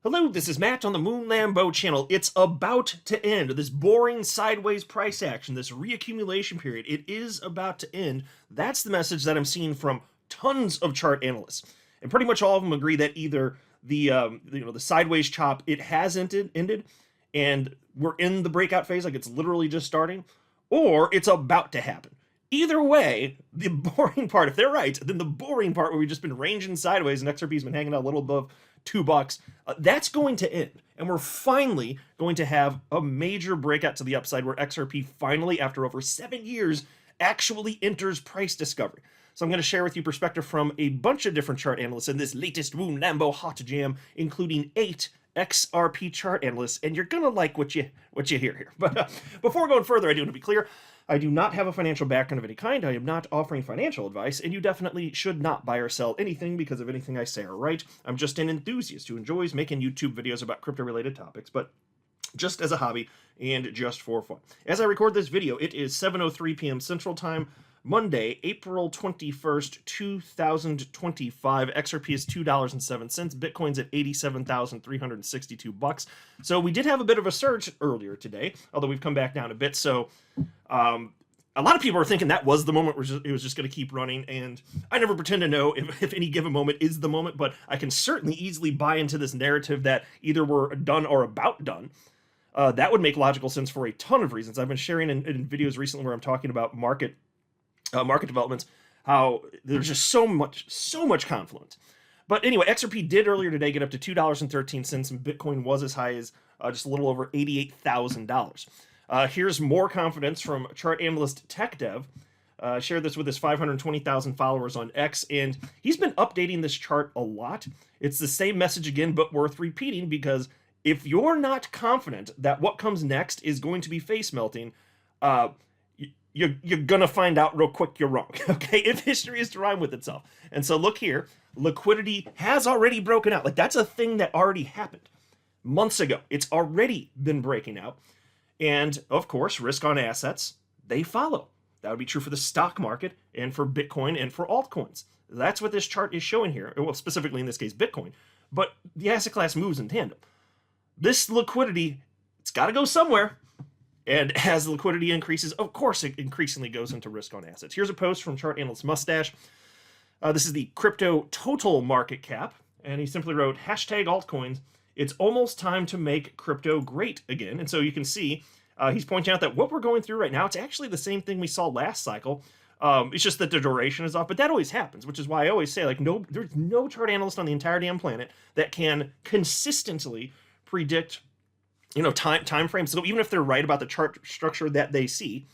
Hello, this is Matt on the Moon Lambo channel. It's about to end. This boring sideways price action, this reaccumulation period, it is about to end. That's the message that I'm seeing from tons of chart analysts. And pretty much all of them agree that either the sideways chop, it has ended, and we're in the breakout phase, like it's literally just starting, or it's about to happen. Either way, the boring part, if they're right, then the boring part where we've just been ranging sideways and XRP's been hanging out a little above $2, that's going to end. And we're finally going to have a major breakout to the upside where XRP finally, after over 7 years, actually enters price discovery. So I'm going to share with you perspective from a bunch of different chart analysts in this latest Moon Lambo hot jam, including 8 XRP chart analysts, and you're going to like what you hear here. But before going further, I do want to be clear. I do not have a financial background of any kind. I am not offering financial advice, and you definitely should not buy or sell anything because of anything I say or write. I'm just an enthusiast who enjoys making YouTube videos about crypto-related topics, but just as a hobby and just for fun. As I record this video, it is 7:03 p.m. Central Time, Monday, April 21st, 2025. XRP is $2.07. Bitcoin's at $87,362. So we did have a bit of a surge earlier today, although we've come back down a bit. So a lot of people are thinking that was the moment where it was just going to keep running, and I never pretend to know if any given moment is the moment, but I can certainly easily buy into this narrative that either we're done or about done. That would make logical sense for a ton of reasons. I've been sharing in videos recently where I'm talking about market developments, how there's just so much confluence. But anyway, XRP did earlier today get up to $2.13, and Bitcoin was as high as just a little over $88,000. Here's more confidence from chart analyst TechDev. Shared this with his 520,000 followers on X, and he's been updating this chart a lot. It's the same message again, but worth repeating, because if you're not confident that what comes next is going to be face melting, you're gonna find out real quick you're wrong, okay? If history is to rhyme with itself. And so look here, liquidity has already broken out. Like, that's a thing that already happened months ago. It's already been breaking out. And of course, risk on assets, they follow. That would be true for the stock market and for Bitcoin and for altcoins. That's what this chart is showing here. Well, specifically in this case, Bitcoin. But the asset class moves in tandem. This liquidity, it's got to go somewhere. And as liquidity increases, of course, it increasingly goes into risk on assets. Here's a post from chart analyst Mustache. This is the crypto total market cap. And he simply wrote, #altcoins. It's almost time to make crypto great again. And so you can see he's pointing out that what we're going through right now, it's actually the same thing we saw last cycle. It's just that the duration is off, but that always happens, which is why I always say, like, there's no chart analyst on the entire damn planet that can consistently predict, time frames. So even if they're right about the chart structure that they see,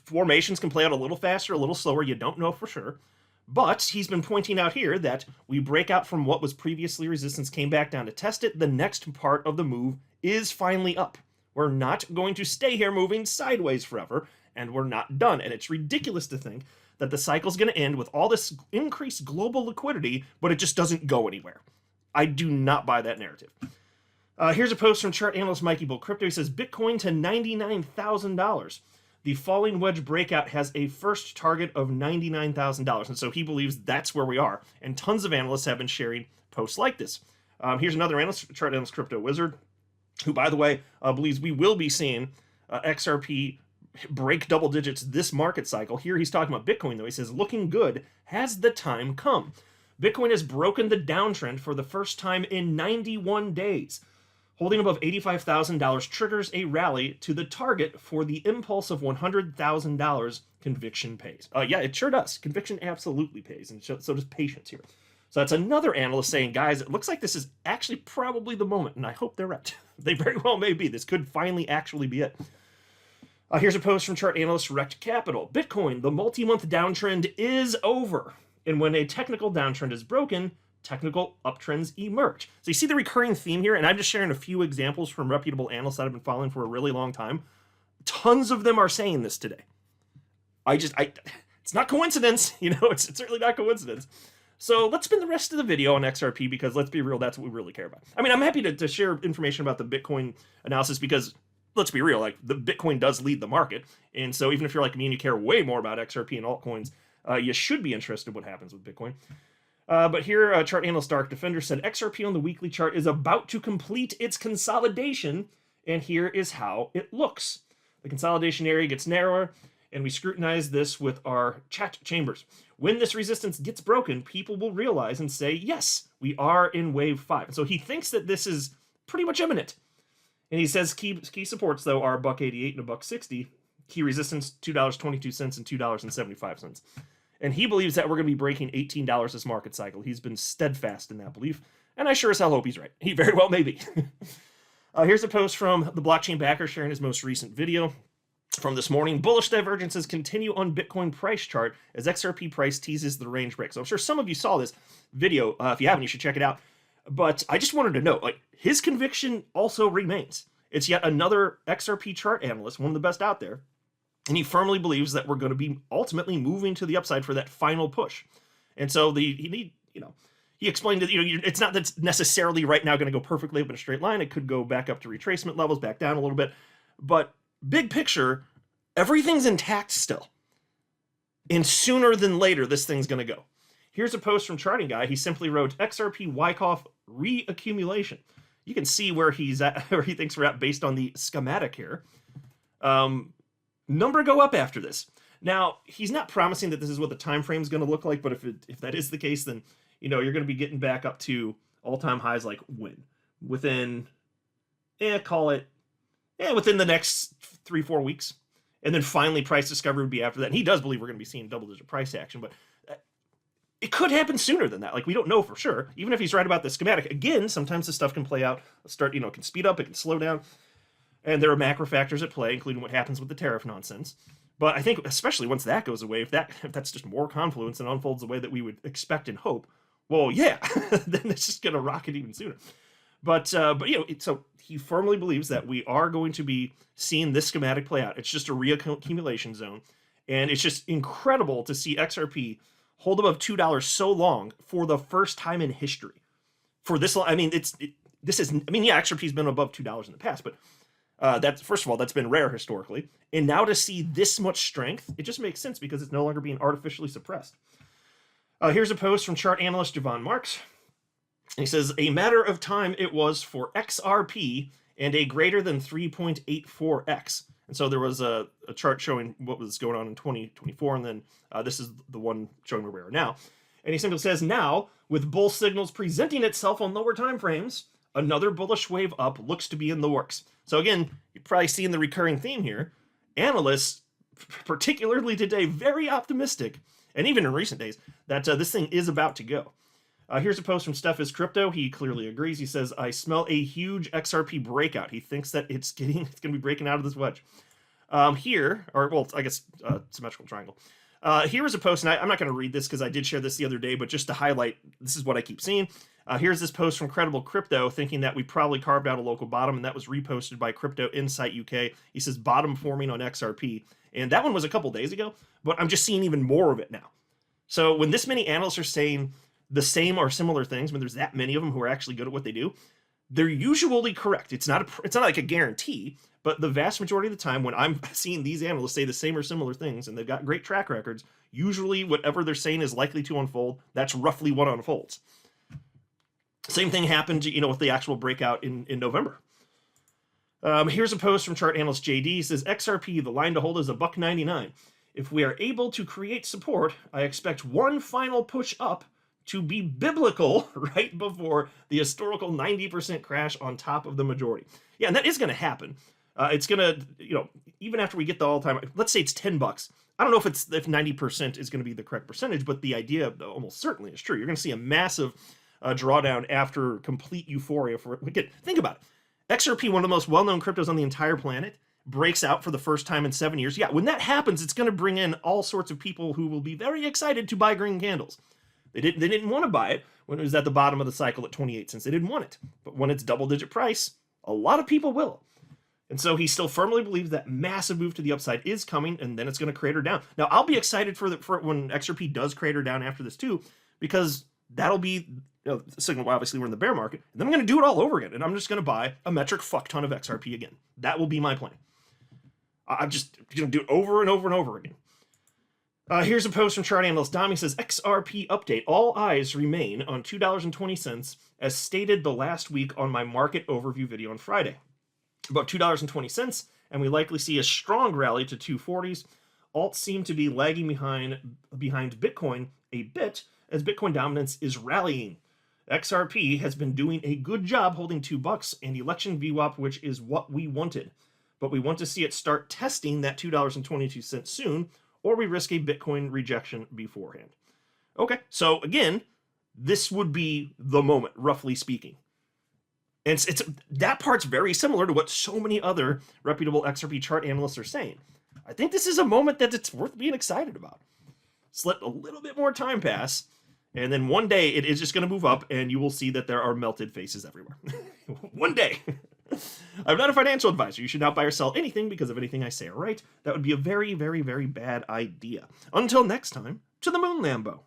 formations can play out a little faster, a little slower. You don't know for sure. But he's been pointing out here that we break out from what was previously resistance, came back down to test it. The next part of the move is finally up. We're not going to stay here moving sideways forever, and we're not done. And it's ridiculous to think that the cycle's going to end with all this increased global liquidity, but it just doesn't go anywhere. I do not buy that narrative. Here's a post from chart analyst Mikey Bull Crypto. He says, Bitcoin to $99,000. The falling wedge breakout has a first target of $99,000. And so he believes that's where we are. And tons of analysts have been sharing posts like this. Here's another analyst, chart analyst Crypto Wizard, who, by the way, believes we will be seeing XRP break double digits this market cycle. Here he's talking about Bitcoin, though. He says, looking good. Has the time come? Bitcoin has broken the downtrend for the first time in 91 days. Holding above $85,000 triggers a rally to the target for the impulse of $100,000. Conviction pays. Yeah, it sure does. Conviction absolutely pays, and so does patience here. So that's another analyst saying, guys, it looks like this is actually probably the moment, and I hope they're right. They very well may be. This could finally actually be it. Here's a post from chart analyst Rect Capital. Bitcoin, the multi-month downtrend is over. And when a technical downtrend is broken, technical uptrends emerge. So you see the recurring theme here, and I'm just sharing a few examples from reputable analysts that I've been following for a really long time. Tons of them are saying this today. It's not coincidence, it's certainly not coincidence. So let's spend the rest of the video on XRP, because let's be real, that's what we really care about. I mean, I'm happy to share information about the Bitcoin analysis, because let's be real, like, the Bitcoin does lead the market. And so even if you're like me and you care way more about XRP and altcoins, you should be interested in what happens with Bitcoin. But here, chart analyst Dark Defender said XRP on the weekly chart is about to complete its consolidation, and here is how it looks. The consolidation area gets narrower, and we scrutinize this with our chat chambers. When this resistance gets broken, people will realize and say, yes, we are in wave 5. And so he thinks that this is pretty much imminent. And he says key supports, though, are $1.88 and $1.60. Key resistance, $2.22 and $2.75. And he believes that we're going to be breaking $18 this market cycle. He's been steadfast in that belief, and I sure as hell hope he's right. He very well may be. Here's a post from the blockchain backer sharing his most recent video from this morning. Bullish divergences continue on Bitcoin price chart as XRP price teases the range break. So I'm sure some of you saw this video. If you haven't, you should check it out. But I just wanted to note, like, his conviction also remains. It's yet another XRP chart analyst, one of the best out there, and he firmly believes that we're going to be ultimately moving to the upside for that final push. And so he explained that, it's not that's necessarily right now going to go perfectly up in a straight line. It could go back up to retracement levels, back down a little bit. But big picture, everything's intact still. And sooner than later, this thing's going to go. Here's a post from Charting Guy. He simply wrote, XRP Wyckoff reaccumulation. You can see where he's at, where he thinks we're at based on the schematic here. Number go up after this. Now, he's not promising that this is what the time frame is going to look like, but if that is the case, then you're going to be getting back up to all-time highs like when? Within, within the next 3-4 weeks. And then finally price discovery would be after that. And he does believe we're going to be seeing double-digit price action, but it could happen sooner than that. Like, we don't know for sure. Even if he's right about the schematic, again, sometimes this stuff can play out, it can speed up, it can slow down. And there are macro factors at play, including what happens with the tariff nonsense. But I think, especially once that goes away, if that's just more confluence and unfolds the way that we would expect and hope, well, yeah, then it's just going to rocket even sooner. But so he firmly believes that we are going to be seeing this schematic play out. It's just a reaccumulation zone, and it's just incredible to see XRP hold above $2 so long for the first time in history. For this, XRP's been above $2 in the past, but that's, first of all, that's been rare historically. And now to see this much strength, it just makes sense because it's no longer being artificially suppressed. Here's a post from chart analyst Javon Marks. He says, a matter of time it was for XRP and a greater than 3.84x. And so there was a chart showing what was going on in 2024, and then this is the one showing where we are now. And he simply says, now, with bull signals presenting itself on lower time frames, another bullish wave up looks to be in the works. So again, you're probably seeing the recurring theme here. Analysts, particularly today, very optimistic, and even in recent days, that this thing is about to go. Here's a post from Steph is Crypto. He clearly agrees. He says, I smell a huge XRP breakout. He thinks that it's going to be breaking out of this wedge. Symmetrical triangle. Here is a post, and I'm not going to read this because I did share this the other day, but just to highlight, this is what I keep seeing. Here's this post from Credible Crypto, thinking that we probably carved out a local bottom, and that was reposted by Crypto Insight UK. He says, bottom forming on XRP. And that one was a couple days ago, but I'm just seeing even more of it now. So when this many analysts are saying the same or similar things, when there's that many of them who are actually good at what they do, they're usually correct. It's not like a guarantee, but the vast majority of the time when I'm seeing these analysts say the same or similar things, and they've got great track records, usually whatever they're saying is likely to unfold. That's roughly what unfolds. Same thing happened, with the actual breakout in November. Here's a post from chart analyst JD. He says, XRP, the line to hold is $1.99. If we are able to create support, I expect one final push up to be biblical right before the historical 90% crash on top of the majority. Yeah, and that is going to happen. It's going to, even after we get the all-time, let's say it's $10. I don't know if 90% is going to be the correct percentage, but the idea almost certainly is true. You're going to see a massive drawdown after complete euphoria. Think about it. XRP, one of the most well-known cryptos on the entire planet, breaks out for the first time in 7 years. Yeah, when that happens, it's going to bring in all sorts of people who will be very excited to buy green candles. They didn't want to buy it when it was at the bottom of the cycle at 28 cents. They didn't want it. But when it's double-digit price, a lot of people will. And so he still firmly believes that massive move to the upside is coming, and then it's going to crater down. Now, I'll be excited for when XRP does crater down after this too, because that'll be the signal. Obviously, we're in the bear market, and then I'm going to do it all over again, and I'm just going to buy a metric fuck ton of XRP again. That will be my plan. I'm just going to do it over and over and over again. Here's a post from chart analyst Dom. He says, XRP update. All eyes remain on $2.20 as stated the last week on my market overview video on Friday. About $2.20, and we likely see a strong rally to 240s. Alts seem to be lagging behind Bitcoin a bit as Bitcoin dominance is rallying. XRP has been doing a good job holding $2 and election VWAP, which is what we wanted. But we want to see it start testing that $2.22 soon, or we risk a Bitcoin rejection beforehand. Okay, so again, this would be the moment, roughly speaking. And it's that part's very similar to what so many other reputable XRP chart analysts are saying. I think this is a moment that it's worth being excited about. Just let a little bit more time pass, and then one day it is just going to move up, and you will see that there are melted faces everywhere. One day. I'm not a financial advisor. You should not buy or sell anything because of anything I say or write. That would be a very, very, very bad idea. Until next time, to the moon, Lambo.